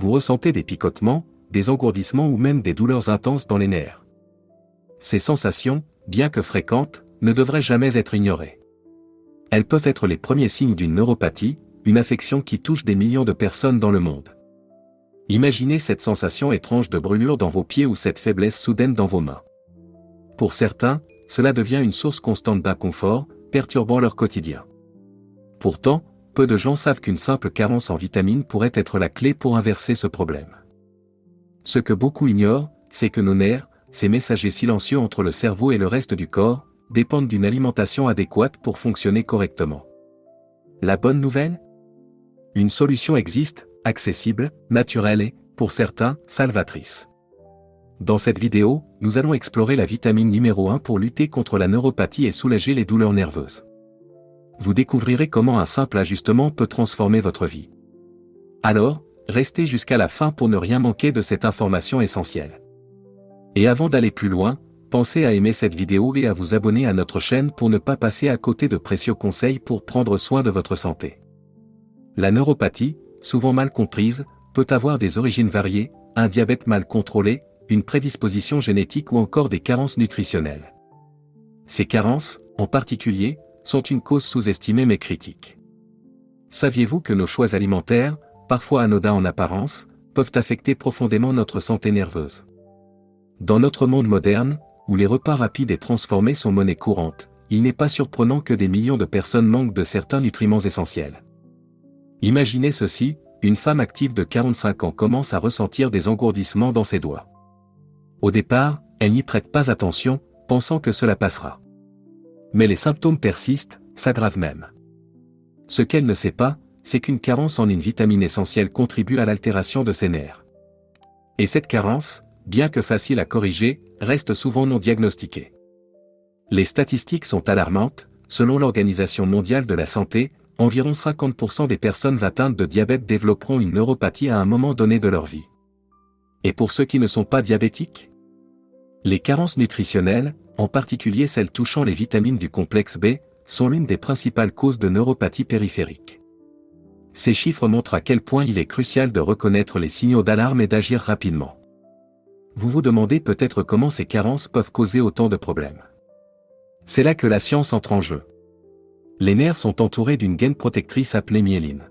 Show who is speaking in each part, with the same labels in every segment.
Speaker 1: vous ressentez des picotements, des engourdissements ou même des douleurs intenses dans les nerfs. Ces sensations, bien que fréquentes, ne devraient jamais être ignorées. Elles peuvent être les premiers signes d'une neuropathie, une affection qui touche des millions de personnes dans le monde. Imaginez cette sensation étrange de brûlure dans vos pieds ou cette faiblesse soudaine dans vos mains. Pour certains, cela devient une source constante d'inconfort, perturbant leur quotidien. Pourtant, peu de gens savent qu'une simple carence en vitamines pourrait être la clé pour inverser ce problème. Ce que beaucoup ignorent, c'est que nos nerfs, ces messagers silencieux entre le cerveau et le reste du corps, dépendent d'une alimentation adéquate pour fonctionner correctement. La bonne nouvelle ? Une solution existe, accessible, naturelle et, pour certains, salvatrice. Dans cette vidéo, nous allons explorer la vitamine numéro 1 pour lutter contre la neuropathie et soulager les douleurs nerveuses. Vous découvrirez comment un simple ajustement peut transformer votre vie. Alors, restez jusqu'à la fin pour ne rien manquer de cette information essentielle. Et avant d'aller plus loin, pensez à aimer cette vidéo et à vous abonner à notre chaîne pour ne pas passer à côté de précieux conseils pour prendre soin de votre santé. La neuropathie, souvent mal comprise, peut avoir des origines variées, un diabète mal contrôlé, une prédisposition génétique ou encore des carences nutritionnelles. Ces carences, en particulier, sont une cause sous-estimée mais critique. Saviez-vous que nos choix alimentaires, parfois anodins en apparence, peuvent affecter profondément notre santé nerveuse ? Dans notre monde moderne, où les repas rapides et transformés sont monnaie courante, il n'est pas surprenant que des millions de personnes manquent de certains nutriments essentiels. Imaginez ceci, une femme active de 45 ans commence à ressentir des engourdissements dans ses doigts. Au départ, elle n'y prête pas attention, pensant que cela passera. Mais les symptômes persistent, s'aggravent même. Ce qu'elle ne sait pas, c'est qu'une carence en une vitamine essentielle contribue à l'altération de ses nerfs. Et cette carence, bien que facile à corriger, reste souvent non diagnostiquée. Les statistiques sont alarmantes, selon l'Organisation mondiale de la santé, environ 50% des personnes atteintes de diabète développeront une neuropathie à un moment donné de leur vie. Et pour ceux qui ne sont pas diabétiques ? Les carences nutritionnelles, en particulier celles touchant les vitamines du complexe B, sont l'une des principales causes de neuropathie périphérique. Ces chiffres montrent à quel point il est crucial de reconnaître les signaux d'alarme et d'agir rapidement. Vous vous demandez peut-être comment ces carences peuvent causer autant de problèmes. C'est là que la science entre en jeu. Les nerfs sont entourés d'une gaine protectrice appelée myéline.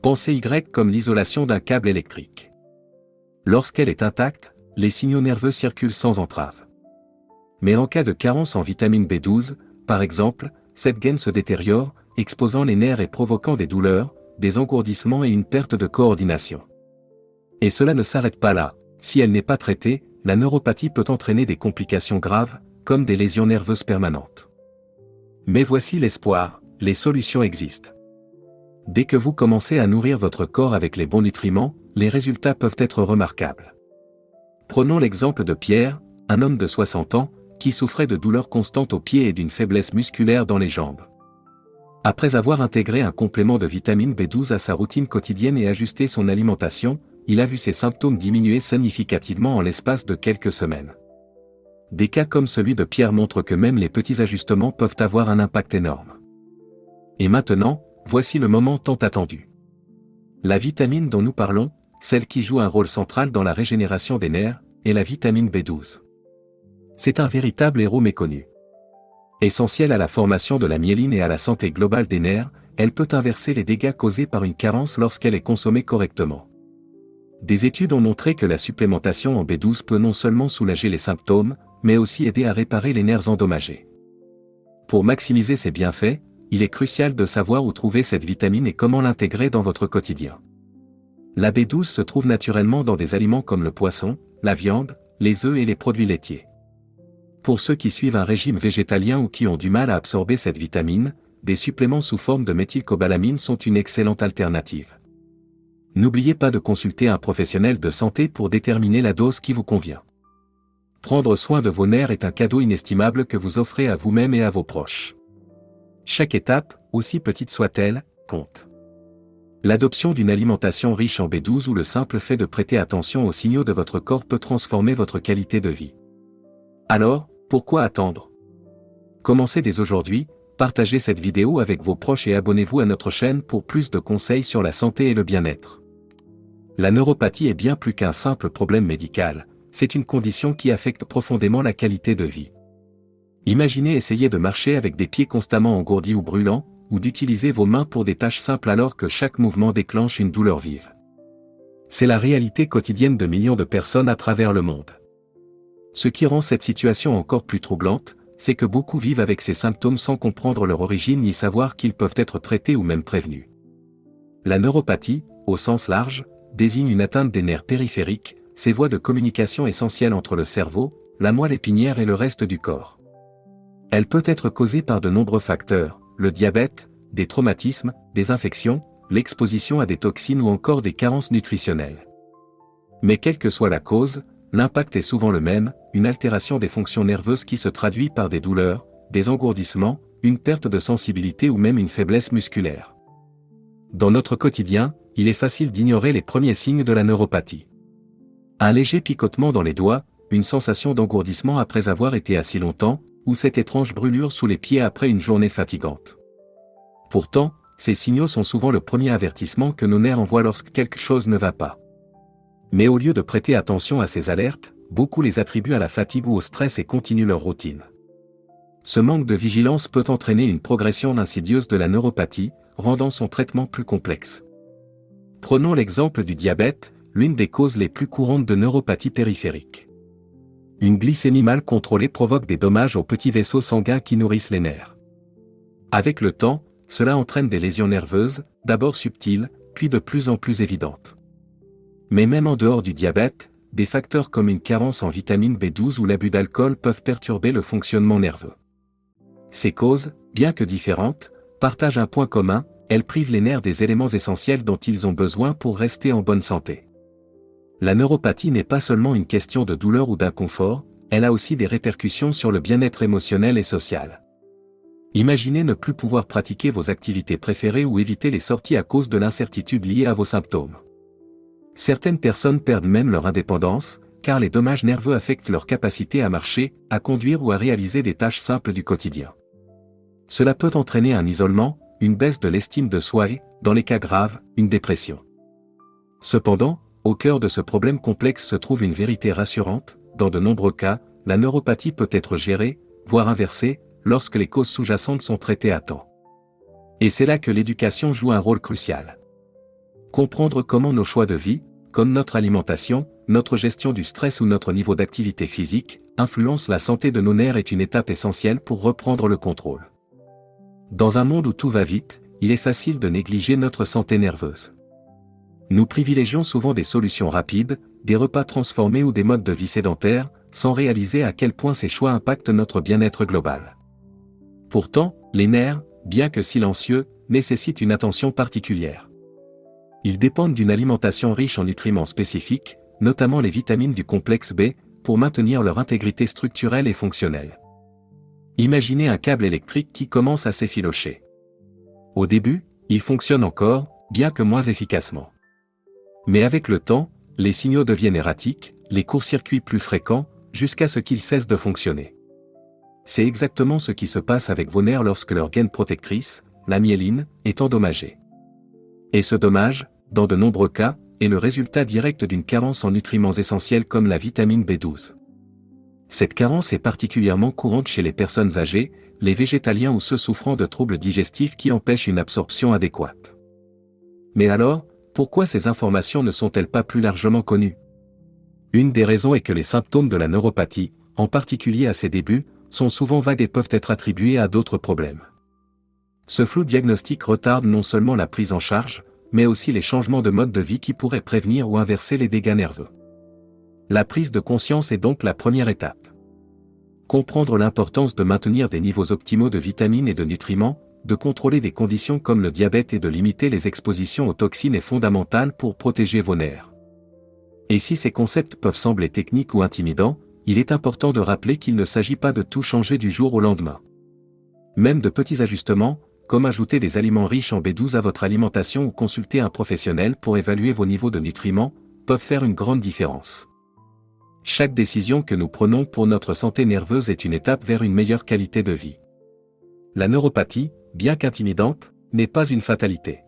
Speaker 1: Pensez Y comme l'isolation d'un câble électrique. Lorsqu'elle est intacte, les signaux nerveux circulent sans entrave. Mais en cas de carence en vitamine B12, par exemple, cette gaine se détériore, exposant les nerfs et provoquant des douleurs, des engourdissements et une perte de coordination. Et cela ne s'arrête pas là. Si elle n'est pas traitée, la neuropathie peut entraîner des complications graves, comme des lésions nerveuses permanentes. Mais voici l'espoir, les solutions existent. Dès que vous commencez à nourrir votre corps avec les bons nutriments, les résultats peuvent être remarquables. Prenons l'exemple de Pierre, un homme de 60 ans, qui souffrait de douleurs constantes aux pieds et d'une faiblesse musculaire dans les jambes. Après avoir intégré un complément de vitamine B12 à sa routine quotidienne et ajusté son alimentation, il a vu ses symptômes diminuer significativement en l'espace de quelques semaines. Des cas comme celui de Pierre montrent que même les petits ajustements peuvent avoir un impact énorme. Et maintenant, voici le moment tant attendu. La vitamine dont nous parlons, celle qui joue un rôle central dans la régénération des nerfs, est la vitamine B12. C'est un véritable héros méconnu. Essentielle à la formation de la myéline et à la santé globale des nerfs, elle peut inverser les dégâts causés par une carence lorsqu'elle est consommée correctement. Des études ont montré que la supplémentation en B12 peut non seulement soulager les symptômes, mais aussi aider à réparer les nerfs endommagés. Pour maximiser ses bienfaits, il est crucial de savoir où trouver cette vitamine et comment l'intégrer dans votre quotidien. La B12 se trouve naturellement dans des aliments comme le poisson, la viande, les œufs et les produits laitiers. Pour ceux qui suivent un régime végétalien ou qui ont du mal à absorber cette vitamine, des suppléments sous forme de méthylcobalamine sont une excellente alternative. N'oubliez pas de consulter un professionnel de santé pour déterminer la dose qui vous convient. Prendre soin de vos nerfs est un cadeau inestimable que vous offrez à vous-même et à vos proches. Chaque étape, aussi petite soit-elle, compte. L'adoption d'une alimentation riche en B12 ou le simple fait de prêter attention aux signaux de votre corps peut transformer votre qualité de vie. Alors, pourquoi attendre ? Commencez dès aujourd'hui, partagez cette vidéo avec vos proches et abonnez-vous à notre chaîne pour plus de conseils sur la santé et le bien-être. La neuropathie est bien plus qu'un simple problème médical, c'est une condition qui affecte profondément la qualité de vie. Imaginez essayer de marcher avec des pieds constamment engourdis ou brûlants, ou d'utiliser vos mains pour des tâches simples alors que chaque mouvement déclenche une douleur vive. C'est la réalité quotidienne de millions de personnes à travers le monde. Ce qui rend cette situation encore plus troublante, c'est que beaucoup vivent avec ces symptômes sans comprendre leur origine ni savoir qu'ils peuvent être traités ou même prévenus. La neuropathie, au sens large, désigne une atteinte des nerfs périphériques, ces voies de communication essentielles entre le cerveau, la moelle épinière et le reste du corps. Elle peut être causée par de nombreux facteurs, le diabète, des traumatismes, des infections, l'exposition à des toxines ou encore des carences nutritionnelles. Mais quelle que soit la cause, l'impact est souvent le même, une altération des fonctions nerveuses qui se traduit par des douleurs, des engourdissements, une perte de sensibilité ou même une faiblesse musculaire. Dans notre quotidien, il est facile d'ignorer les premiers signes de la neuropathie. Un léger picotement dans les doigts, une sensation d'engourdissement après avoir été assis longtemps, ou cette étrange brûlure sous les pieds après une journée fatigante. Pourtant, ces signaux sont souvent le premier avertissement que nos nerfs envoient lorsque quelque chose ne va pas. Mais au lieu de prêter attention à ces alertes, beaucoup les attribuent à la fatigue ou au stress et continuent leur routine. Ce manque de vigilance peut entraîner une progression insidieuse de la neuropathie, rendant son traitement plus complexe. Prenons l'exemple du diabète, l'une des causes les plus courantes de neuropathie périphérique. Une glycémie mal contrôlée provoque des dommages aux petits vaisseaux sanguins qui nourrissent les nerfs. Avec le temps, cela entraîne des lésions nerveuses, d'abord subtiles, puis de plus en plus évidentes. Mais même en dehors du diabète, des facteurs comme une carence en vitamine B12 ou l'abus d'alcool peuvent perturber le fonctionnement nerveux. Ces causes, bien que différentes, partagent un point commun, elles privent les nerfs des éléments essentiels dont ils ont besoin pour rester en bonne santé. La neuropathie n'est pas seulement une question de douleur ou d'inconfort, elle a aussi des répercussions sur le bien-être émotionnel et social. Imaginez ne plus pouvoir pratiquer vos activités préférées ou éviter les sorties à cause de l'incertitude liée à vos symptômes. Certaines personnes perdent même leur indépendance, car les dommages nerveux affectent leur capacité à marcher, à conduire ou à réaliser des tâches simples du quotidien. Cela peut entraîner un isolement, une baisse de l'estime de soi et, dans les cas graves, une dépression. Cependant, au cœur de ce problème complexe se trouve une vérité rassurante, dans de nombreux cas, la neuropathie peut être gérée, voire inversée, lorsque les causes sous-jacentes sont traitées à temps. Et c'est là que l'éducation joue un rôle crucial. Comprendre comment nos choix de vie, comme notre alimentation, notre gestion du stress ou notre niveau d'activité physique, influencent la santé de nos nerfs est une étape essentielle pour reprendre le contrôle. Dans un monde où tout va vite, il est facile de négliger notre santé nerveuse. Nous privilégions souvent des solutions rapides, des repas transformés ou des modes de vie sédentaires, sans réaliser à quel point ces choix impactent notre bien-être global. Pourtant, les nerfs, bien que silencieux, nécessitent une attention particulière. Ils dépendent d'une alimentation riche en nutriments spécifiques, notamment les vitamines du complexe B, pour maintenir leur intégrité structurelle et fonctionnelle. Imaginez un câble électrique qui commence à s'effilocher. Au début, il fonctionne encore, bien que moins efficacement. Mais avec le temps, les signaux deviennent erratiques, les courts-circuits plus fréquents, jusqu'à ce qu'ils cessent de fonctionner. C'est exactement ce qui se passe avec vos nerfs lorsque leur gaine protectrice, la myéline, est endommagée. Et ce dommage, dans de nombreux cas, est le résultat direct d'une carence en nutriments essentiels comme la vitamine B12. Cette carence est particulièrement courante chez les personnes âgées, les végétaliens ou ceux souffrant de troubles digestifs qui empêchent une absorption adéquate. Mais alors, pourquoi ces informations ne sont-elles pas plus largement connues? Une des raisons est que les symptômes de la neuropathie, en particulier à ses débuts, sont souvent vagues et peuvent être attribués à d'autres problèmes. Ce flou diagnostique retarde non seulement la prise en charge, mais aussi les changements de mode de vie qui pourraient prévenir ou inverser les dégâts nerveux. La prise de conscience est donc la première étape. Comprendre l'importance de maintenir des niveaux optimaux de vitamines et de nutriments, de contrôler des conditions comme le diabète et de limiter les expositions aux toxines est fondamental pour protéger vos nerfs. Et si ces concepts peuvent sembler techniques ou intimidants, il est important de rappeler qu'il ne s'agit pas de tout changer du jour au lendemain. Même de petits ajustements, comme ajouter des aliments riches en B12 à votre alimentation ou consulter un professionnel pour évaluer vos niveaux de nutriments, peuvent faire une grande différence. Chaque décision que nous prenons pour notre santé nerveuse est une étape vers une meilleure qualité de vie. La neuropathie, bien qu'intimidante, n'est pas une fatalité.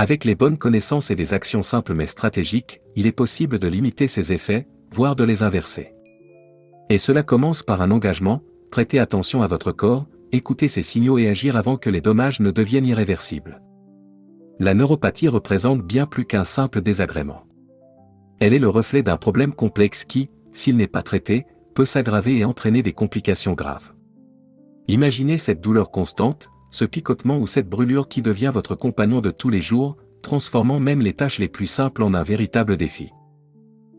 Speaker 1: Avec les bonnes connaissances et des actions simples mais stratégiques, il est possible de limiter ces effets, voire de les inverser. Et cela commence par un engagement, prêter attention à votre corps, écouter ses signaux et agir avant que les dommages ne deviennent irréversibles. La neuropathie représente bien plus qu'un simple désagrément. Elle est le reflet d'un problème complexe qui, s'il n'est pas traité, peut s'aggraver et entraîner des complications graves. Imaginez cette douleur constante, ce picotement ou cette brûlure qui devient votre compagnon de tous les jours, transformant même les tâches les plus simples en un véritable défi.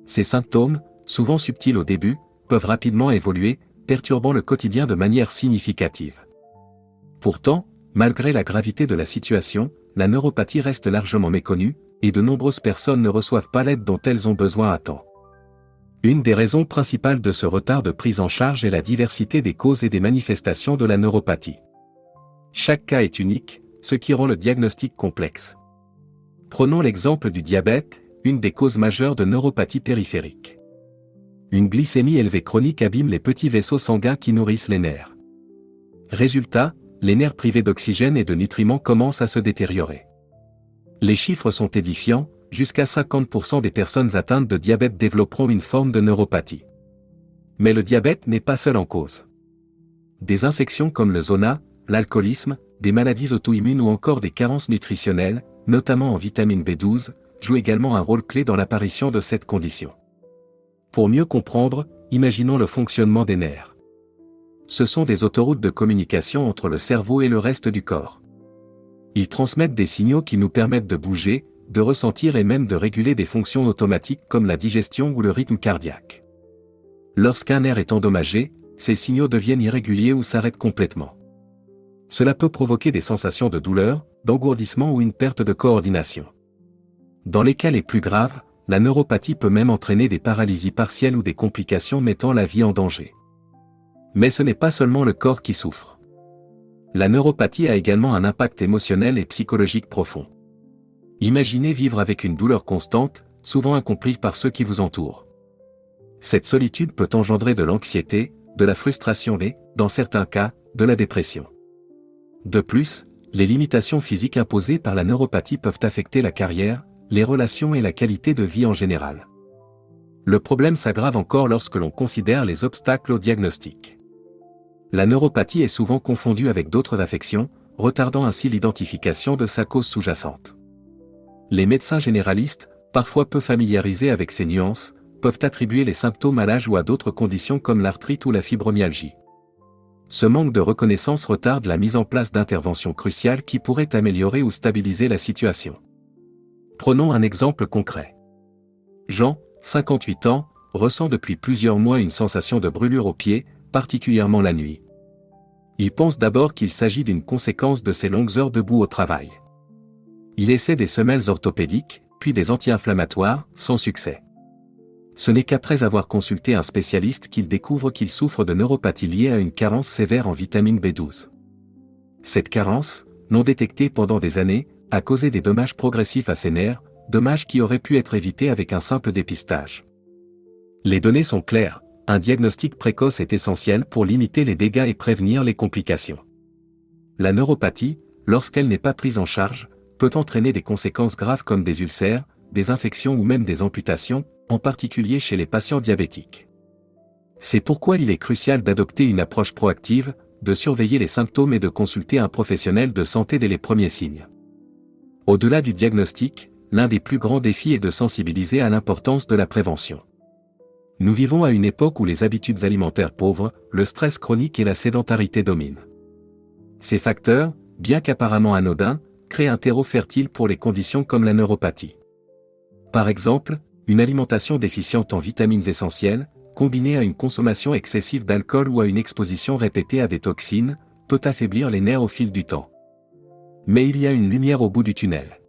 Speaker 1: Ces symptômes, souvent subtils au début, peuvent rapidement évoluer, perturbant le quotidien de manière significative. Pourtant, malgré la gravité de la situation, la neuropathie reste largement méconnue, et de nombreuses personnes ne reçoivent pas l'aide dont elles ont besoin à temps. Une des raisons principales de ce retard de prise en charge est la diversité des causes et des manifestations de la neuropathie. Chaque cas est unique, ce qui rend le diagnostic complexe. Prenons l'exemple du diabète, une des causes majeures de neuropathie périphérique. Une glycémie élevée chronique abîme les petits vaisseaux sanguins qui nourrissent les nerfs. Résultat, les nerfs privés d'oxygène et de nutriments commencent à se détériorer. Les chiffres sont édifiants, jusqu'à 50% des personnes atteintes de diabète développeront une forme de neuropathie. Mais le diabète n'est pas seul en cause. Des infections comme le zona, l'alcoolisme, des maladies auto-immunes ou encore des carences nutritionnelles, notamment en vitamine B12, jouent également un rôle clé dans l'apparition de cette condition. Pour mieux comprendre, imaginons le fonctionnement des nerfs. Ce sont des autoroutes de communication entre le cerveau et le reste du corps. Ils transmettent des signaux qui nous permettent de bouger, de ressentir et même de réguler des fonctions automatiques comme la digestion ou le rythme cardiaque. Lorsqu'un nerf est endommagé, ces signaux deviennent irréguliers ou s'arrêtent complètement. Cela peut provoquer des sensations de douleur, d'engourdissement ou une perte de coordination. Dans les cas les plus graves, la neuropathie peut même entraîner des paralysies partielles ou des complications mettant la vie en danger. Mais ce n'est pas seulement le corps qui souffre. La neuropathie a également un impact émotionnel et psychologique profond. Imaginez vivre avec une douleur constante, souvent incomprise par ceux qui vous entourent. Cette solitude peut engendrer de l'anxiété, de la frustration et, dans certains cas, de la dépression. De plus, les limitations physiques imposées par la neuropathie peuvent affecter la carrière, les relations et la qualité de vie en général. Le problème s'aggrave encore lorsque l'on considère les obstacles au diagnostic. La neuropathie est souvent confondue avec d'autres affections, retardant ainsi l'identification de sa cause sous-jacente. Les médecins généralistes, parfois peu familiarisés avec ces nuances, peuvent attribuer les symptômes à l'âge ou à d'autres conditions comme l'arthrite ou la fibromyalgie. Ce manque de reconnaissance retarde la mise en place d'interventions cruciales qui pourraient améliorer ou stabiliser la situation. Prenons un exemple concret. Jean, 58 ans, ressent depuis plusieurs mois une sensation de brûlure aux pieds, particulièrement la nuit. Il pense d'abord qu'il s'agit d'une conséquence de ses longues heures debout au travail. Il essaie des semelles orthopédiques, puis des anti-inflammatoires, sans succès. Ce n'est qu'après avoir consulté un spécialiste qu'il découvre qu'il souffre de neuropathie liée à une carence sévère en vitamine B12. Cette carence, non détectée pendant des années, a causé des dommages progressifs à ses nerfs, dommages qui auraient pu être évités avec un simple dépistage. Les données sont claires, un diagnostic précoce est essentiel pour limiter les dégâts et prévenir les complications. La neuropathie, lorsqu'elle n'est pas prise en charge, peut entraîner des conséquences graves comme des ulcères, des infections ou même des amputations, en particulier chez les patients diabétiques. C'est pourquoi il est crucial d'adopter une approche proactive, de surveiller les symptômes et de consulter un professionnel de santé dès les premiers signes. Au-delà du diagnostic, l'un des plus grands défis est de sensibiliser à l'importance de la prévention. Nous vivons à une époque où les habitudes alimentaires pauvres, le stress chronique et la sédentarité dominent. Ces facteurs, bien qu'apparemment anodins, créent un terreau fertile pour les conditions comme la neuropathie. Par exemple, une alimentation déficiente en vitamines essentielles, combinée à une consommation excessive d'alcool ou à une exposition répétée à des toxines, peut affaiblir les nerfs au fil du temps. Mais il y a une lumière au bout du tunnel.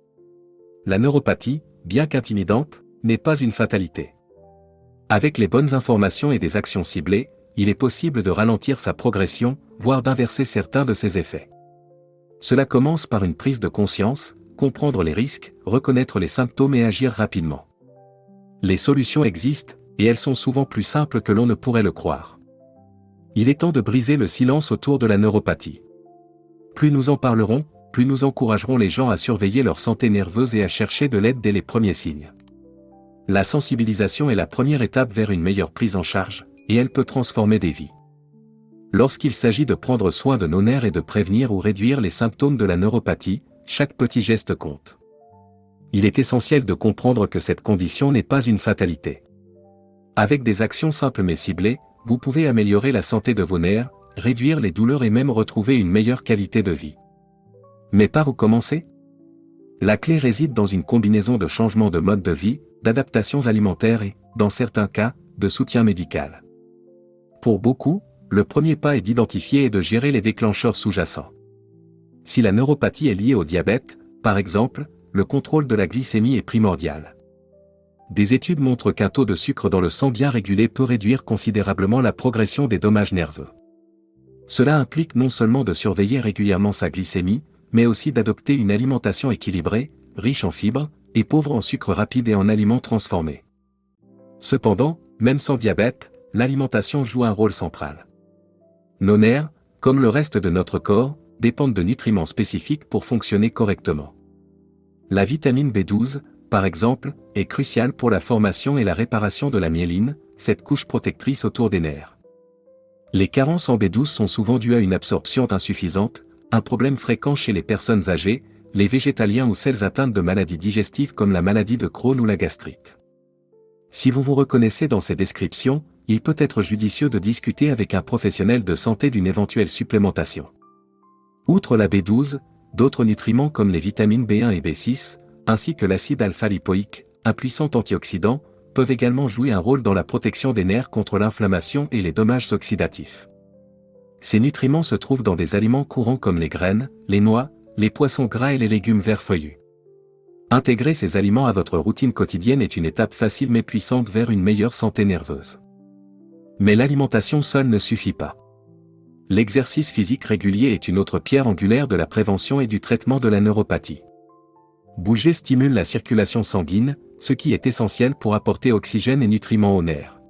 Speaker 1: La neuropathie, bien qu'intimidante, n'est pas une fatalité. Avec les bonnes informations et des actions ciblées, il est possible de ralentir sa progression, voire d'inverser certains de ses effets. Cela commence par une prise de conscience, comprendre les risques, reconnaître les symptômes et agir rapidement. Les solutions existent, et elles sont souvent plus simples que l'on ne pourrait le croire. Il est temps de briser le silence autour de la neuropathie. Plus nous en parlerons, plus nous encouragerons les gens à surveiller leur santé nerveuse et à chercher de l'aide dès les premiers signes. La sensibilisation est la première étape vers une meilleure prise en charge, et elle peut transformer des vies. Lorsqu'il s'agit de prendre soin de nos nerfs et de prévenir ou réduire les symptômes de la neuropathie, chaque petit geste compte. Il est essentiel de comprendre que cette condition n'est pas une fatalité. Avec des actions simples mais ciblées, vous pouvez améliorer la santé de vos nerfs, réduire les douleurs et même retrouver une meilleure qualité de vie. Mais par où commencer ? La clé réside dans une combinaison de changements de mode de vie, d'adaptations alimentaires et, dans certains cas, de soutien médical. Pour beaucoup, le premier pas est d'identifier et de gérer les déclencheurs sous-jacents. Si la neuropathie est liée au diabète, par exemple, le contrôle de la glycémie est primordial. Des études montrent qu'un taux de sucre dans le sang bien régulé peut réduire considérablement la progression des dommages nerveux. Cela implique non seulement de surveiller régulièrement sa glycémie, mais aussi d'adopter une alimentation équilibrée, riche en fibres, et pauvre en sucre rapide et en aliments transformés. Cependant, même sans diabète, l'alimentation joue un rôle central. Nos nerfs, comme le reste de notre corps, dépendent de nutriments spécifiques pour fonctionner correctement. La vitamine B12, par exemple, est cruciale pour la formation et la réparation de la myéline, cette couche protectrice autour des nerfs. Les carences en B12 sont souvent dues à une absorption insuffisante, un problème fréquent chez les personnes âgées, les végétaliens ou celles atteintes de maladies digestives comme la maladie de Crohn ou la gastrite. Si vous vous reconnaissez dans ces descriptions, il peut être judicieux de discuter avec un professionnel de santé d'une éventuelle supplémentation. Outre la B12, d'autres nutriments comme les vitamines B1 et B6, ainsi que l'acide alpha-lipoïque, un puissant antioxydant, peuvent également jouer un rôle dans la protection des nerfs contre l'inflammation et les dommages oxydatifs. Ces nutriments se trouvent dans des aliments courants comme les graines, les noix, les poissons gras et les légumes verts feuillus. Intégrer ces aliments à votre routine quotidienne est une étape facile mais puissante vers une meilleure santé nerveuse. Mais l'alimentation seule ne suffit pas. L'exercice physique régulier est une autre pierre angulaire de la prévention et du traitement de la neuropathie. Bouger stimule la circulation sanguine, ce qui est essentiel pour apporter oxygène et nutriments aux nerfs.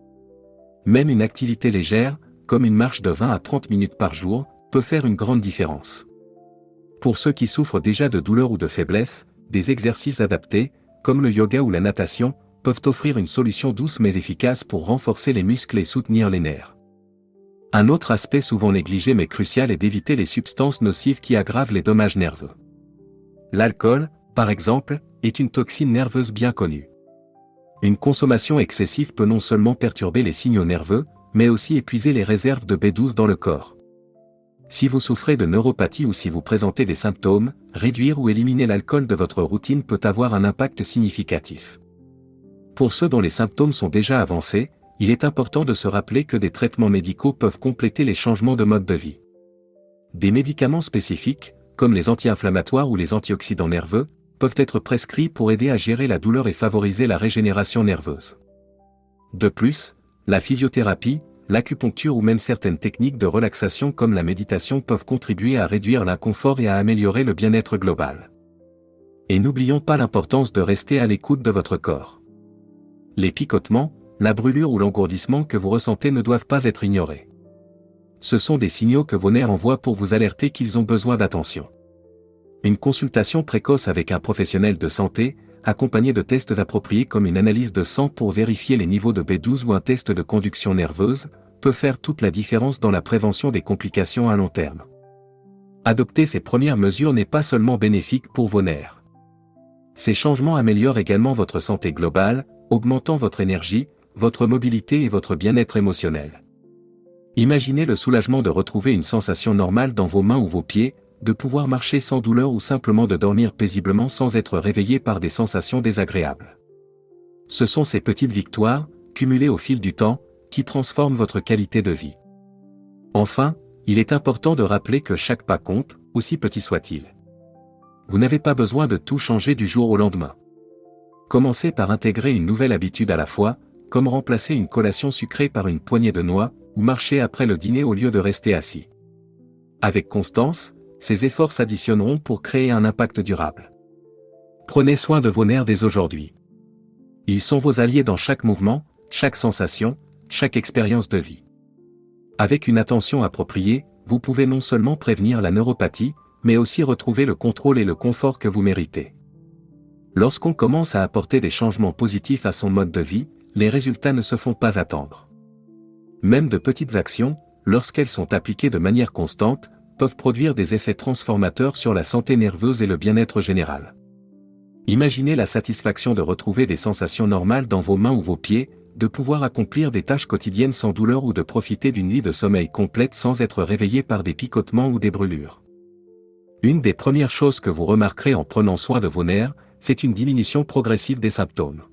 Speaker 1: Même une activité légère, comme une marche de 20 à 30 minutes par jour, peut faire une grande différence. Pour ceux qui souffrent déjà de douleurs ou de faiblesse, des exercices adaptés, comme le yoga ou la natation, peuvent offrir une solution douce mais efficace pour renforcer les muscles et soutenir les nerfs. Un autre aspect souvent négligé mais crucial est d'éviter les substances nocives qui aggravent les dommages nerveux. L'alcool, par exemple, est une toxine nerveuse bien connue. Une consommation excessive peut non seulement perturber les signaux nerveux, mais aussi épuiser les réserves de B12 dans le corps. Si vous souffrez de neuropathie ou si vous présentez des symptômes, réduire ou éliminer l'alcool de votre routine peut avoir un impact significatif. Pour ceux dont les symptômes sont déjà avancés, il est important de se rappeler que des traitements médicaux peuvent compléter les changements de mode de vie. Des médicaments spécifiques, comme les anti-inflammatoires ou les antioxydants nerveux, peuvent être prescrits pour aider à gérer la douleur et favoriser la régénération nerveuse. De plus, la physiothérapie, l'acupuncture ou même certaines techniques de relaxation comme la méditation peuvent contribuer à réduire l'inconfort et à améliorer le bien-être global. Et n'oublions pas l'importance de rester à l'écoute de votre corps. Les picotements, la brûlure ou l'engourdissement que vous ressentez ne doivent pas être ignorés. Ce sont des signaux que vos nerfs envoient pour vous alerter qu'ils ont besoin d'attention. Une consultation précoce avec un professionnel de santé, accompagné de tests appropriés comme une analyse de sang pour vérifier les niveaux de B12 ou un test de conduction nerveuse, peut faire toute la différence dans la prévention des complications à long terme. Adopter ces premières mesures n'est pas seulement bénéfique pour vos nerfs. Ces changements améliorent également votre santé globale, augmentant votre énergie, votre mobilité et votre bien-être émotionnel. Imaginez le soulagement de retrouver une sensation normale dans vos mains ou vos pieds, de pouvoir marcher sans douleur ou simplement de dormir paisiblement sans être réveillé par des sensations désagréables. Ce sont ces petites victoires, cumulées au fil du temps, qui transforment votre qualité de vie. Enfin, il est important de rappeler que chaque pas compte, aussi petit soit-il. Vous n'avez pas besoin de tout changer du jour au lendemain. Commencez par intégrer une nouvelle habitude à la fois, comme remplacer une collation sucrée par une poignée de noix, ou marcher après le dîner au lieu de rester assis. Avec constance, ces efforts s'additionneront pour créer un impact durable. Prenez soin de vos nerfs dès aujourd'hui. Ils sont vos alliés dans chaque mouvement, chaque sensation, chaque expérience de vie. Avec une attention appropriée, vous pouvez non seulement prévenir la neuropathie, mais aussi retrouver le contrôle et le confort que vous méritez. Lorsqu'on commence à apporter des changements positifs à son mode de vie, les résultats ne se font pas attendre. Même de petites actions, lorsqu'elles sont appliquées de manière constante, peuvent produire des effets transformateurs sur la santé nerveuse et le bien-être général. Imaginez la satisfaction de retrouver des sensations normales dans vos mains ou vos pieds, de pouvoir accomplir des tâches quotidiennes sans douleur ou de profiter d'une nuit de sommeil complète sans être réveillé par des picotements ou des brûlures. Une des premières choses que vous remarquerez en prenant soin de vos nerfs, c'est une diminution progressive des symptômes.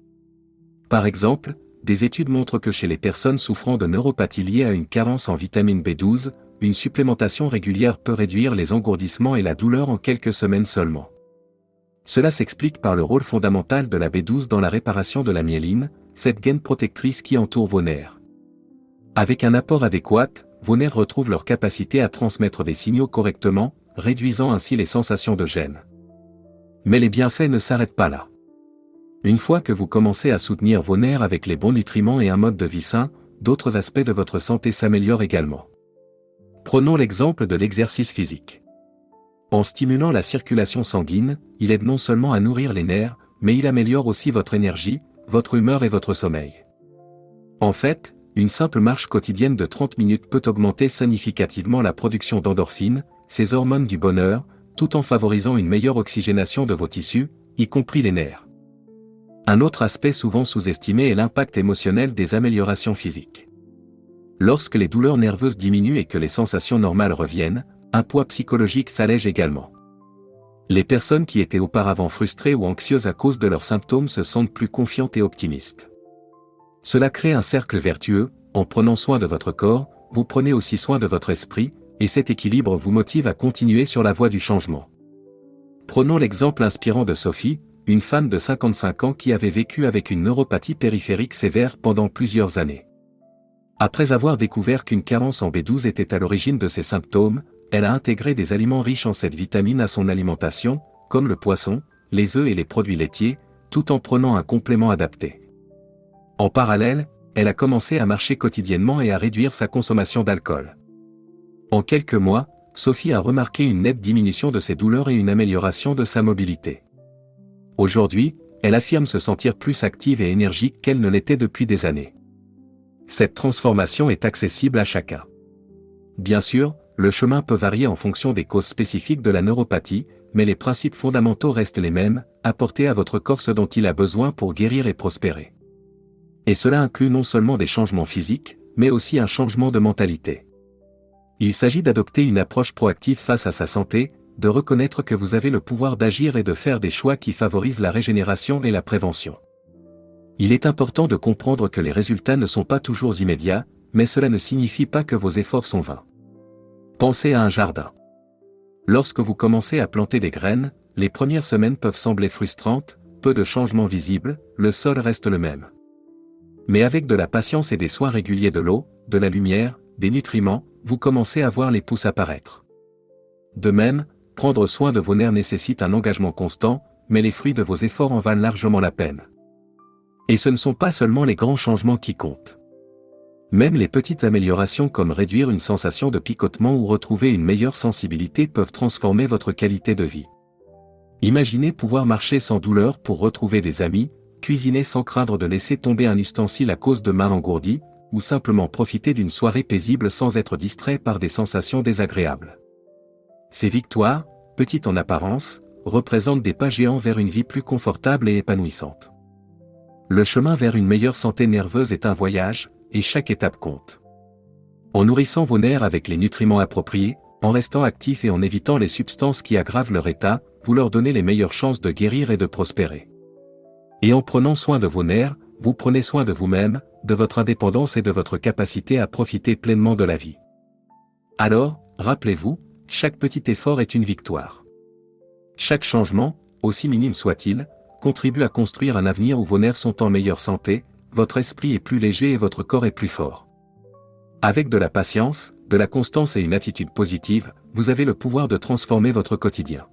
Speaker 1: Par exemple, des études montrent que chez les personnes souffrant de neuropathie liée à une carence en vitamine B12, une supplémentation régulière peut réduire les engourdissements et la douleur en quelques semaines seulement. Cela s'explique par le rôle fondamental de la B12 dans la réparation de la myéline, cette gaine protectrice qui entoure vos nerfs. Avec un apport adéquat, vos nerfs retrouvent leur capacité à transmettre des signaux correctement, réduisant ainsi les sensations de gêne. Mais les bienfaits ne s'arrêtent pas là. Une fois que vous commencez à soutenir vos nerfs avec les bons nutriments et un mode de vie sain, d'autres aspects de votre santé s'améliorent également. Prenons l'exemple de l'exercice physique. En stimulant la circulation sanguine, il aide non seulement à nourrir les nerfs, mais il améliore aussi votre énergie, votre humeur et votre sommeil. En fait, une simple marche quotidienne de 30 minutes peut augmenter significativement la production d'endorphines, ces hormones du bonheur, tout en favorisant une meilleure oxygénation de vos tissus, y compris les nerfs. Un autre aspect souvent sous-estimé est l'impact émotionnel des améliorations physiques. Lorsque les douleurs nerveuses diminuent et que les sensations normales reviennent, un poids psychologique s'allège également. Les personnes qui étaient auparavant frustrées ou anxieuses à cause de leurs symptômes se sentent plus confiantes et optimistes. Cela crée un cercle vertueux, en prenant soin de votre corps, vous prenez aussi soin de votre esprit, et cet équilibre vous motive à continuer sur la voie du changement. Prenons l'exemple inspirant de Sophie, une femme de 55 ans qui avait vécu avec une neuropathie périphérique sévère pendant plusieurs années. Après avoir découvert qu'une carence en B12 était à l'origine de ses symptômes, elle a intégré des aliments riches en cette vitamine à son alimentation, comme le poisson, les œufs et les produits laitiers, tout en prenant un complément adapté. En parallèle, elle a commencé à marcher quotidiennement et à réduire sa consommation d'alcool. En quelques mois, Sophie a remarqué une nette diminution de ses douleurs et une amélioration de sa mobilité. Aujourd'hui, elle affirme se sentir plus active et énergique qu'elle ne l'était depuis des années. Cette transformation est accessible à chacun. Bien sûr, le chemin peut varier en fonction des causes spécifiques de la neuropathie, mais les principes fondamentaux restent les mêmes, apporter à votre corps ce dont il a besoin pour guérir et prospérer. Et cela inclut non seulement des changements physiques, mais aussi un changement de mentalité. Il s'agit d'adopter une approche proactive face à sa santé, de reconnaître que vous avez le pouvoir d'agir et de faire des choix qui favorisent la régénération et la prévention. Il est important de comprendre que les résultats ne sont pas toujours immédiats, mais cela ne signifie pas que vos efforts sont vains. Pensez à un jardin. Lorsque vous commencez à planter des graines, les premières semaines peuvent sembler frustrantes, peu de changements visibles, le sol reste le même. Mais avec de la patience et des soins réguliers de l'eau, de la lumière, des nutriments, vous commencez à voir les pousses apparaître. De même, prendre soin de vos nerfs nécessite un engagement constant, mais les fruits de vos efforts en valent largement la peine. Et ce ne sont pas seulement les grands changements qui comptent. Même les petites améliorations comme réduire une sensation de picotement ou retrouver une meilleure sensibilité peuvent transformer votre qualité de vie. Imaginez pouvoir marcher sans douleur pour retrouver des amis, cuisiner sans craindre de laisser tomber un ustensile à cause de mains engourdies, ou simplement profiter d'une soirée paisible sans être distrait par des sensations désagréables. Ces victoires, petites en apparence, représentent des pas géants vers une vie plus confortable et épanouissante. Le chemin vers une meilleure santé nerveuse est un voyage, et chaque étape compte. En nourrissant vos nerfs avec les nutriments appropriés, en restant actifs et en évitant les substances qui aggravent leur état, vous leur donnez les meilleures chances de guérir et de prospérer. Et en prenant soin de vos nerfs, vous prenez soin de vous-même, de votre indépendance et de votre capacité à profiter pleinement de la vie. Alors, rappelez-vous, chaque petit effort est une victoire. Chaque changement, aussi minime soit-il, contribue à construire un avenir où vos nerfs sont en meilleure santé, votre esprit est plus léger et votre corps est plus fort. Avec de la patience, de la constance et une attitude positive, vous avez le pouvoir de transformer votre quotidien.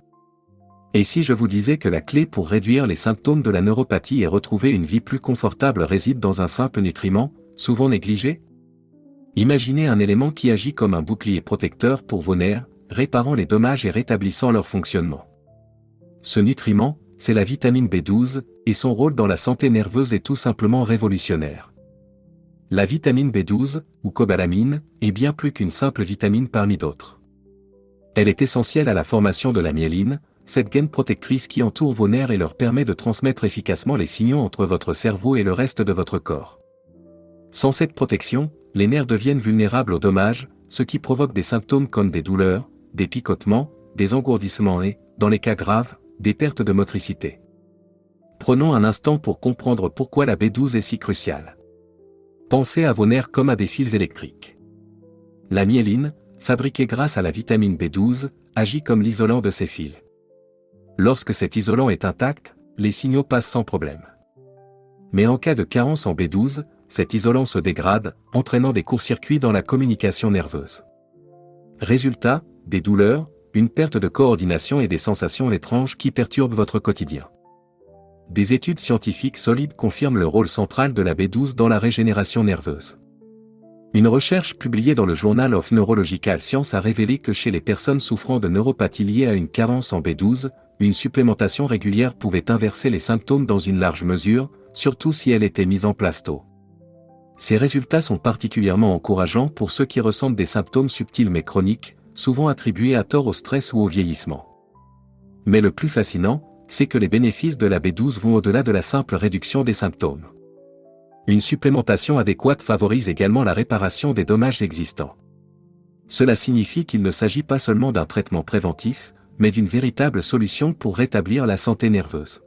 Speaker 1: Et si je vous disais que la clé pour réduire les symptômes de la neuropathie et retrouver une vie plus confortable réside dans un simple nutriment, souvent négligé ? Imaginez un élément qui agit comme un bouclier protecteur pour vos nerfs, réparant les dommages et rétablissant leur fonctionnement. Ce nutriment, c'est la vitamine B12, et son rôle dans la santé nerveuse est tout simplement révolutionnaire. La vitamine B12, ou cobalamine, est bien plus qu'une simple vitamine parmi d'autres. Elle est essentielle à la formation de la myéline, cette gaine protectrice qui entoure vos nerfs et leur permet de transmettre efficacement les signaux entre votre cerveau et le reste de votre corps. Sans cette protection, les nerfs deviennent vulnérables aux dommages, ce qui provoque des symptômes comme des douleurs, des picotements, des engourdissements et, dans les cas graves, des pertes de motricité. Prenons un instant pour comprendre pourquoi la B12 est si cruciale. Pensez à vos nerfs comme à des fils électriques. La myéline, fabriquée grâce à la vitamine B12, agit comme l'isolant de ces fils. Lorsque cet isolant est intact, les signaux passent sans problème. Mais en cas de carence en B12, cet isolant se dégrade, entraînant des courts-circuits dans la communication nerveuse. Résultat, des douleurs, une perte de coordination et des sensations étranges qui perturbent votre quotidien. Des études scientifiques solides confirment le rôle central de la B12 dans la régénération nerveuse. Une recherche publiée dans le Journal of Neurological Science a révélé que chez les personnes souffrant de neuropathie liée à une carence en B12, une supplémentation régulière pouvait inverser les symptômes dans une large mesure, surtout si elle était mise en place tôt. Ces résultats sont particulièrement encourageants pour ceux qui ressentent des symptômes subtils mais chroniques, souvent attribués à tort au stress ou au vieillissement. Mais le plus fascinant, c'est que les bénéfices de la B12 vont au-delà de la simple réduction des symptômes. Une supplémentation adéquate favorise également la réparation des dommages existants. Cela signifie qu'il ne s'agit pas seulement d'un traitement préventif, mais d'une véritable solution pour rétablir la santé nerveuse.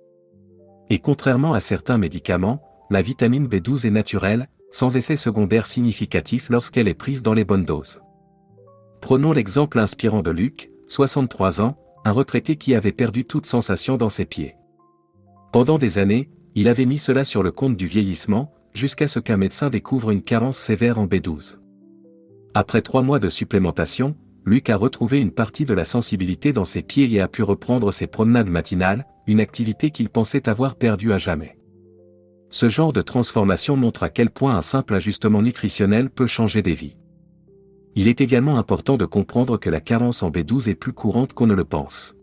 Speaker 1: Et contrairement à certains médicaments, la vitamine B12 est naturelle, sans effet secondaire significatif lorsqu'elle est prise dans les bonnes doses. Prenons l'exemple inspirant de Luc, 63 ans, un retraité qui avait perdu toute sensation dans ses pieds. Pendant des années, il avait mis cela sur le compte du vieillissement, jusqu'à ce qu'un médecin découvre une carence sévère en B12. Après 3 mois de supplémentation, Luc a retrouvé une partie de la sensibilité dans ses pieds et a pu reprendre ses promenades matinales, une activité qu'il pensait avoir perdue à jamais. Ce genre de transformation montre à quel point un simple ajustement nutritionnel peut changer des vies. Il est également important de comprendre que la carence en B12 est plus courante qu'on ne le pense.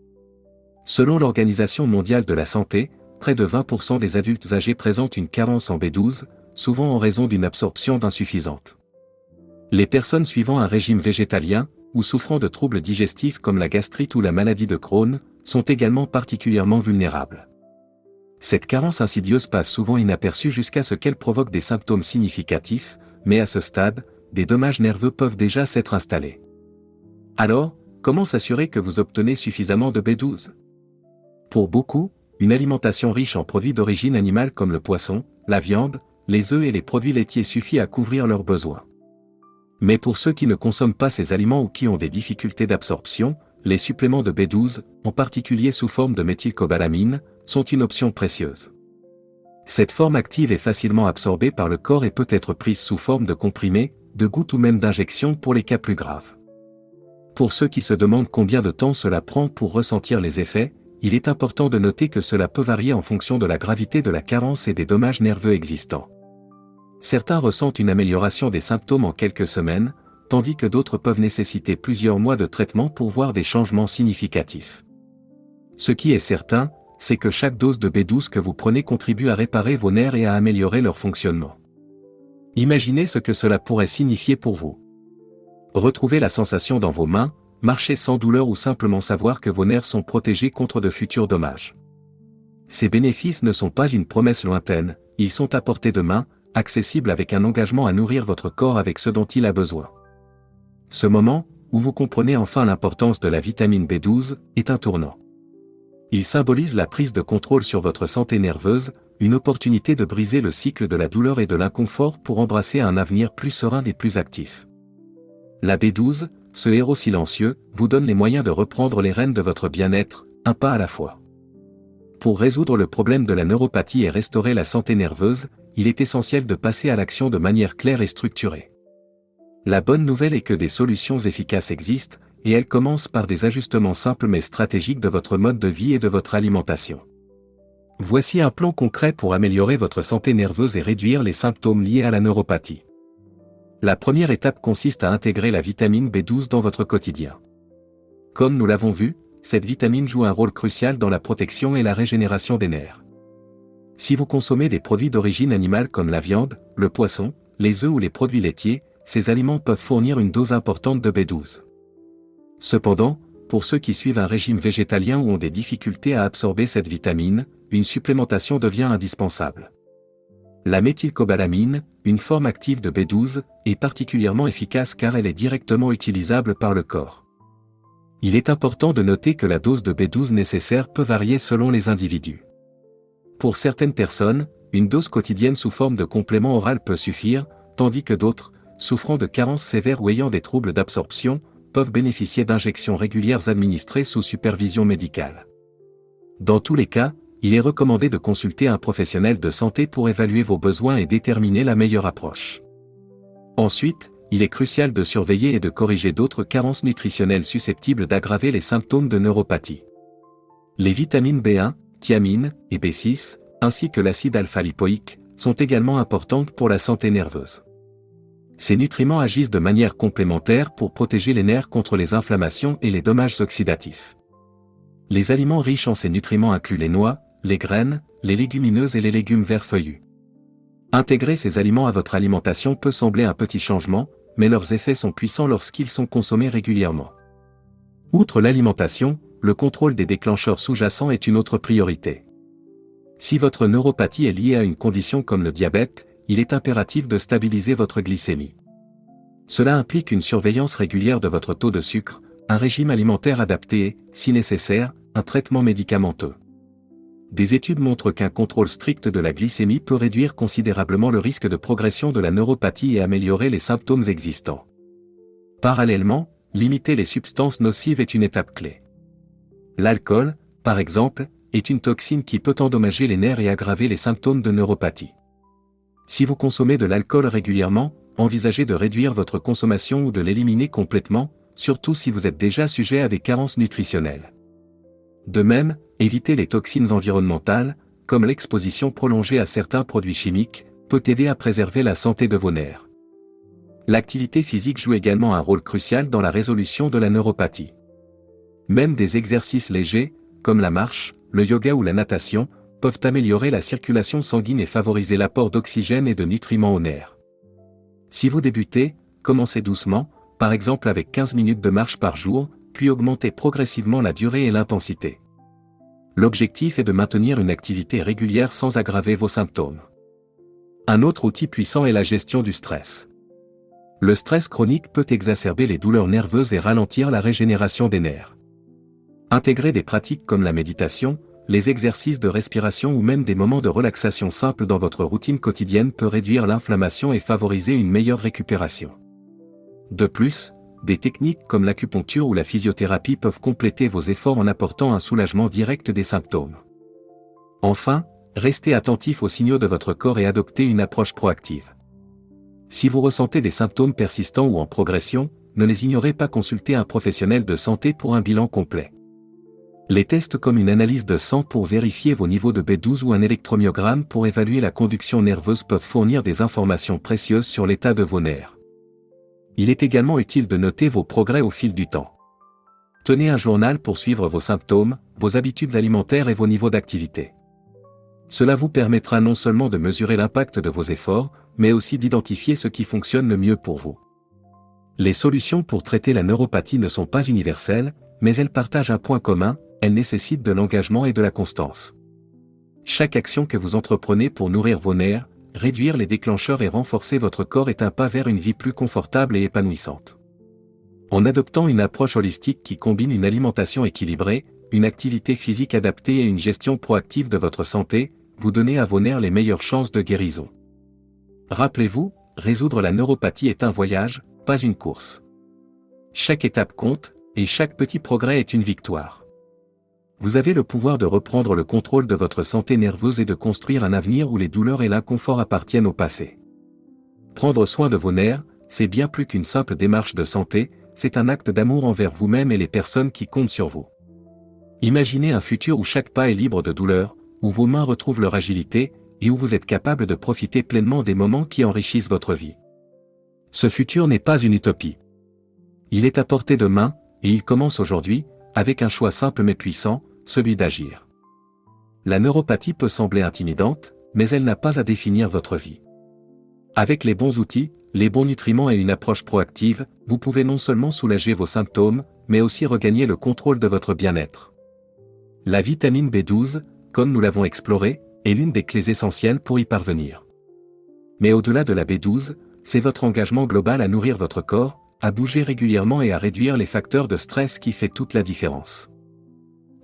Speaker 1: Selon l'Organisation mondiale de la santé, près de 20% des adultes âgés présentent une carence en B12, souvent en raison d'une absorption insuffisante. Les personnes suivant un régime végétalien, ou souffrant de troubles digestifs comme la gastrite ou la maladie de Crohn, sont également particulièrement vulnérables. Cette carence insidieuse passe souvent inaperçue jusqu'à ce qu'elle provoque des symptômes significatifs, mais à ce stade, des dommages nerveux peuvent déjà s'être installés. Alors, comment s'assurer que vous obtenez suffisamment de B12 ? Pour beaucoup, une alimentation riche en produits d'origine animale comme le poisson, la viande, les œufs et les produits laitiers suffit à couvrir leurs besoins. Mais pour ceux qui ne consomment pas ces aliments ou qui ont des difficultés d'absorption, les suppléments de B12, en particulier sous forme de méthylcobalamine, sont une option précieuse. Cette forme active est facilement absorbée par le corps et peut être prise sous forme de comprimés, de gouttes ou même d'injections pour les cas plus graves. Pour ceux qui se demandent combien de temps cela prend pour ressentir les effets, il est important de noter que cela peut varier en fonction de la gravité de la carence et des dommages nerveux existants. Certains ressentent une amélioration des symptômes en quelques semaines, tandis que d'autres peuvent nécessiter plusieurs mois de traitement pour voir des changements significatifs. Ce qui est certain, c'est que chaque dose de B12 que vous prenez contribue à réparer vos nerfs et à améliorer leur fonctionnement. Imaginez ce que cela pourrait signifier pour vous. Retrouvez la sensation dans vos mains, marcher sans douleur ou simplement savoir que vos nerfs sont protégés contre de futurs dommages. Ces bénéfices ne sont pas une promesse lointaine, ils sont à portée de main, accessibles avec un engagement à nourrir votre corps avec ce dont il a besoin. Ce moment, où vous comprenez enfin l'importance de la vitamine B12, est un tournant. Il symbolise la prise de contrôle sur votre santé nerveuse, une opportunité de briser le cycle de la douleur et de l'inconfort pour embrasser un avenir plus serein et plus actif. La B12, ce héros silencieux, vous donne les moyens de reprendre les rênes de votre bien-être, un pas à la fois. Pour résoudre le problème de la neuropathie et restaurer la santé nerveuse, il est essentiel de passer à l'action de manière claire et structurée. La bonne nouvelle est que des solutions efficaces existent, et elles commencent par des ajustements simples mais stratégiques de votre mode de vie et de votre alimentation. Voici un plan concret pour améliorer votre santé nerveuse et réduire les symptômes liés à la neuropathie. La première étape consiste à intégrer la vitamine B12 dans votre quotidien. Comme nous l'avons vu, cette vitamine joue un rôle crucial dans la protection et la régénération des nerfs. Si vous consommez des produits d'origine animale comme la viande, le poisson, les œufs ou les produits laitiers, ces aliments peuvent fournir une dose importante de B12. Cependant, pour ceux qui suivent un régime végétalien ou ont des difficultés à absorber cette vitamine, une supplémentation devient indispensable. La méthylcobalamine, une forme active de B12, est particulièrement efficace car elle est directement utilisable par le corps. Il est important de noter que la dose de B12 nécessaire peut varier selon les individus. Pour certaines personnes, une dose quotidienne sous forme de complément oral peut suffire, tandis que d'autres, souffrant de carences sévères ou ayant des troubles d'absorption, peuvent bénéficier d'injections régulières administrées sous supervision médicale. Dans tous les cas, il est recommandé de consulter un professionnel de santé pour évaluer vos besoins et déterminer la meilleure approche. Ensuite, il est crucial de surveiller et de corriger d'autres carences nutritionnelles susceptibles d'aggraver les symptômes de neuropathie. Les vitamines B1, thiamine et B6, ainsi que l'acide alpha-lipoïque, sont également importantes pour la santé nerveuse. Ces nutriments agissent de manière complémentaire pour protéger les nerfs contre les inflammations et les dommages oxydatifs. Les aliments riches en ces nutriments incluent les noix, les graines, les légumineuses et les légumes verts feuillus. Intégrer ces aliments à votre alimentation peut sembler un petit changement, mais leurs effets sont puissants lorsqu'ils sont consommés régulièrement. Outre l'alimentation, le contrôle des déclencheurs sous-jacents est une autre priorité. Si votre neuropathie est liée à une condition comme le diabète, il est impératif de stabiliser votre glycémie. Cela implique une surveillance régulière de votre taux de sucre, un régime alimentaire adapté et, si nécessaire, un traitement médicamenteux. Des études montrent qu'un contrôle strict de la glycémie peut réduire considérablement le risque de progression de la neuropathie et améliorer les symptômes existants. Parallèlement, limiter les substances nocives est une étape clé. L'alcool, par exemple, est une toxine qui peut endommager les nerfs et aggraver les symptômes de neuropathie. Si vous consommez de l'alcool régulièrement, envisagez de réduire votre consommation ou de l'éliminer complètement, surtout si vous êtes déjà sujet à des carences nutritionnelles. De même, éviter les toxines environnementales, comme l'exposition prolongée à certains produits chimiques, peut aider à préserver la santé de vos nerfs. L'activité physique joue également un rôle crucial dans la résolution de la neuropathie. Même des exercices légers, comme la marche, le yoga ou la natation, peuvent améliorer la circulation sanguine et favoriser l'apport d'oxygène et de nutriments aux nerfs. Si vous débutez, commencez doucement, par exemple avec 15 minutes de marche par jour, puis augmentez progressivement la durée et l'intensité. L'objectif est de maintenir une activité régulière sans aggraver vos symptômes. Un autre outil puissant est la gestion du stress. Le stress chronique peut exacerber les douleurs nerveuses et ralentir la régénération des nerfs. Intégrer des pratiques comme la méditation, les exercices de respiration ou même des moments de relaxation simples dans votre routine quotidienne peut réduire l'inflammation et favoriser une meilleure récupération. De plus, des techniques comme l'acupuncture ou la physiothérapie peuvent compléter vos efforts en apportant un soulagement direct des symptômes. Enfin, restez attentif aux signaux de votre corps et adoptez une approche proactive. Si vous ressentez des symptômes persistants ou en progression, ne les ignorez pas, consulter un professionnel de santé pour un bilan complet. Les tests comme une analyse de sang pour vérifier vos niveaux de B12 ou un électromyogramme pour évaluer la conduction nerveuse peuvent fournir des informations précieuses sur l'état de vos nerfs. Il est également utile de noter vos progrès au fil du temps. Tenez un journal pour suivre vos symptômes, vos habitudes alimentaires et vos niveaux d'activité. Cela vous permettra non seulement de mesurer l'impact de vos efforts, mais aussi d'identifier ce qui fonctionne le mieux pour vous. Les solutions pour traiter la neuropathie ne sont pas universelles, mais elles partagent un point commun: elles nécessitent de l'engagement et de la constance. Chaque action que vous entreprenez pour nourrir vos nerfs, réduire les déclencheurs et renforcer votre corps est un pas vers une vie plus confortable et épanouissante. En adoptant une approche holistique qui combine une alimentation équilibrée, une activité physique adaptée et une gestion proactive de votre santé, vous donnez à vos nerfs les meilleures chances de guérison. Rappelez-vous, résoudre la neuropathie est un voyage, pas une course. Chaque étape compte, et chaque petit progrès est une victoire. Vous avez le pouvoir de reprendre le contrôle de votre santé nerveuse et de construire un avenir où les douleurs et l'inconfort appartiennent au passé. Prendre soin de vos nerfs, c'est bien plus qu'une simple démarche de santé, c'est un acte d'amour envers vous-même et les personnes qui comptent sur vous. Imaginez un futur où chaque pas est libre de douleur, où vos mains retrouvent leur agilité, et où vous êtes capable de profiter pleinement des moments qui enrichissent votre vie. Ce futur n'est pas une utopie. Il est à portée de main, et il commence aujourd'hui, avec un choix simple mais puissant, celui d'agir. La neuropathie peut sembler intimidante, mais elle n'a pas à définir votre vie. Avec les bons outils, les bons nutriments et une approche proactive, vous pouvez non seulement soulager vos symptômes, mais aussi regagner le contrôle de votre bien-être. La vitamine B12, comme nous l'avons exploré, est l'une des clés essentielles pour y parvenir. Mais au-delà de la B12, c'est votre engagement global à nourrir votre corps, à bouger régulièrement et à réduire les facteurs de stress qui fait toute la différence.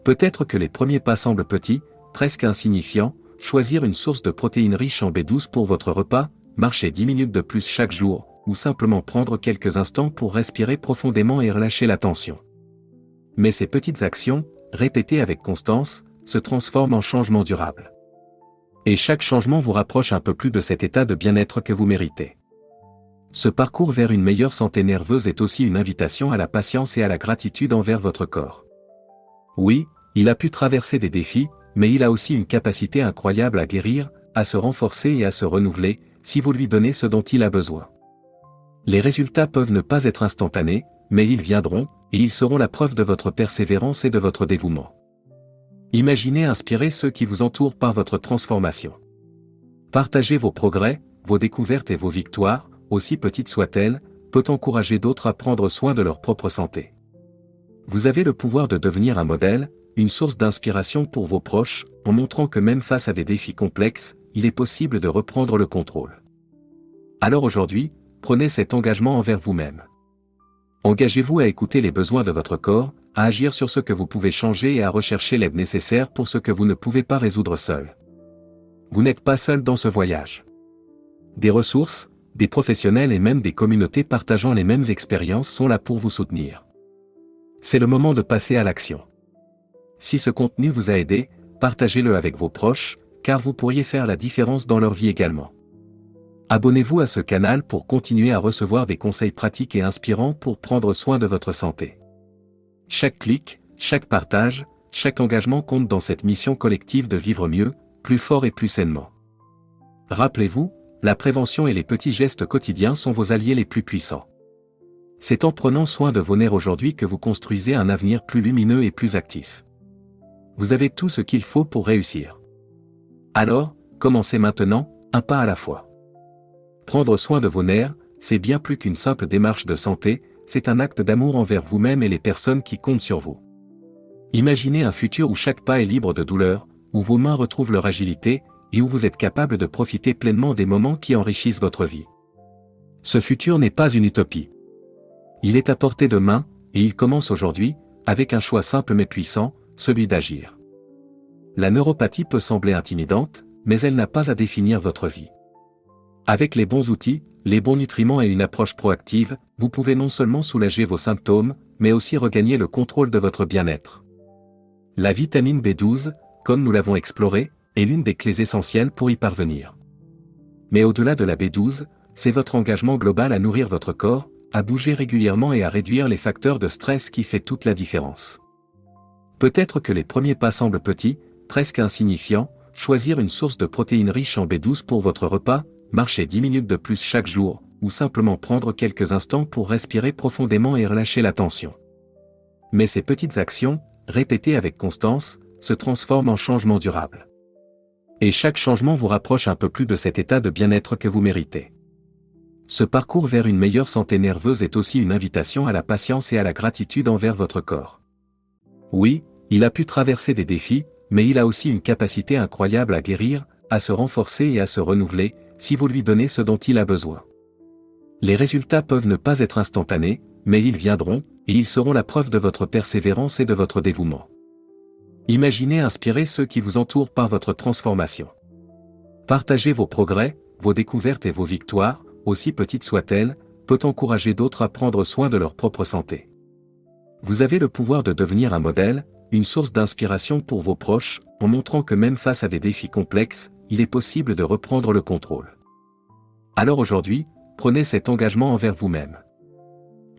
Speaker 1: Peut-être que les premiers pas semblent petits, presque insignifiants, choisir une source de protéines riches en B12 pour votre repas, marcher 10 minutes de plus chaque jour, ou simplement prendre quelques instants pour respirer profondément et relâcher la tension. Mais ces petites actions, répétées avec constance, se transforment en changements durables. Et chaque changement vous rapproche un peu plus de cet état de bien-être que vous méritez. Ce parcours vers une meilleure santé nerveuse est aussi une invitation à la patience et à la gratitude envers votre corps. Oui, il a pu traverser des défis, mais il a aussi une capacité incroyable à guérir, à se renforcer et à se renouveler, si vous lui donnez ce dont il a besoin. Les résultats peuvent ne pas être instantanés, mais ils viendront, et ils seront la preuve de votre persévérance et de votre dévouement. Imaginez inspirer ceux qui vous entourent par votre transformation. Partagez vos progrès, vos découvertes et vos victoires, aussi petites soient-elles, peut encourager d'autres à prendre soin de leur propre santé. Vous avez le pouvoir de devenir un modèle, une source d'inspiration pour vos proches, en montrant que même face à des défis complexes, il est possible de reprendre le contrôle. Alors aujourd'hui, prenez cet engagement envers vous-même. Engagez-vous à écouter les besoins de votre corps, à agir sur ce que vous pouvez changer et à rechercher l'aide nécessaire pour ce que vous ne pouvez pas résoudre seul. Vous n'êtes pas seul dans ce voyage. Des ressources, des professionnels et même des communautés partageant les mêmes expériences sont là pour vous soutenir. C'est le moment de passer à l'action. Si ce contenu vous a aidé, partagez-le avec vos proches, car vous pourriez faire la différence dans leur vie également. Abonnez-vous à ce canal pour continuer à recevoir des conseils pratiques et inspirants pour prendre soin de votre santé. Chaque clic, chaque partage, chaque engagement compte dans cette mission collective de vivre mieux, plus fort et plus sainement. Rappelez-vous, la prévention et les petits gestes quotidiens sont vos alliés les plus puissants. C'est en prenant soin de vos nerfs aujourd'hui que vous construisez un avenir plus lumineux et plus actif. Vous avez tout ce qu'il faut pour réussir. Alors, commencez maintenant, un pas à la fois. Prendre soin de vos nerfs, c'est bien plus qu'une simple démarche de santé, c'est un acte d'amour envers vous-même et les personnes qui comptent sur vous. Imaginez un futur où chaque pas est libre de douleur, où vos mains retrouvent leur agilité, et où vous êtes capable de profiter pleinement des moments qui enrichissent votre vie. Ce futur n'est pas une utopie. Il est à portée de main, et il commence aujourd'hui, avec un choix simple mais puissant, celui d'agir. La neuropathie peut sembler intimidante, mais elle n'a pas à définir votre vie. Avec les bons outils, les bons nutriments et une approche proactive, vous pouvez non seulement soulager vos symptômes, mais aussi regagner le contrôle de votre bien-être. La vitamine B12, comme nous l'avons exploré, est l'une des clés essentielles pour y parvenir. Mais au-delà de la B12, c'est votre engagement global à nourrir votre corps, à bouger régulièrement et à réduire les facteurs de stress qui fait toute la différence. Peut-être que les premiers pas semblent petits, presque insignifiants, choisir une source de protéines riches en B12 pour votre repas, marcher 10 minutes de plus chaque jour, ou simplement prendre quelques instants pour respirer profondément et relâcher la tension. Mais ces petites actions, répétées avec constance, se transforment en changements durables. Et chaque changement vous rapproche un peu plus de cet état de bien-être que vous méritez. Ce parcours vers une meilleure santé nerveuse est aussi une invitation à la patience et à la gratitude envers votre corps. Oui, il a pu traverser des défis, mais il a aussi une capacité incroyable à guérir, à se renforcer et à se renouveler, si vous lui donnez ce dont il a besoin. Les résultats peuvent ne pas être instantanés, mais ils viendront, et ils seront la preuve de votre persévérance et de votre dévouement. Imaginez inspirer ceux qui vous entourent par votre transformation. Partagez vos progrès, vos découvertes et vos victoires, aussi petites soient-elles, peut encourager d'autres à prendre soin de leur propre santé. Vous avez le pouvoir de devenir un modèle, une source d'inspiration pour vos proches, en montrant que même face à des défis complexes, il est possible de reprendre le contrôle. Alors aujourd'hui, prenez cet engagement envers vous-même.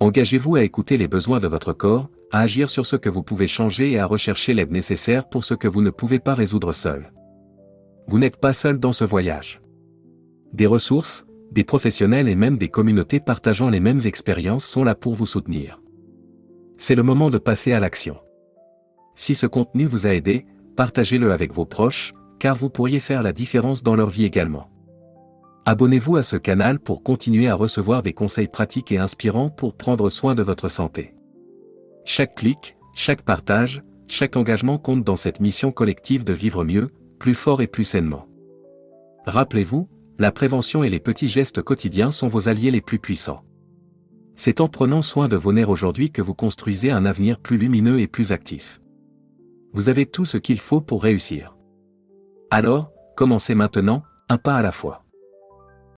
Speaker 1: Engagez-vous à écouter les besoins de votre corps, à agir sur ce que vous pouvez changer et à rechercher l'aide nécessaire pour ce que vous ne pouvez pas résoudre seul. Vous n'êtes pas seul dans ce voyage. Des ressources, des professionnels et même des communautés partageant les mêmes expériences sont là pour vous soutenir. C'est le moment de passer à l'action. Si ce contenu vous a aidé, partagez-le avec vos proches, car vous pourriez faire la différence dans leur vie également. Abonnez-vous à ce canal pour continuer à recevoir des conseils pratiques et inspirants pour prendre soin de votre santé. Chaque clic, chaque partage, chaque engagement compte dans cette mission collective de vivre mieux, plus fort et plus sainement. Rappelez-vous, la prévention et les petits gestes quotidiens sont vos alliés les plus puissants. C'est en prenant soin de vos nerfs aujourd'hui que vous construisez un avenir plus lumineux et plus actif. Vous avez tout ce qu'il faut pour réussir. Alors, commencez maintenant, un pas à la fois.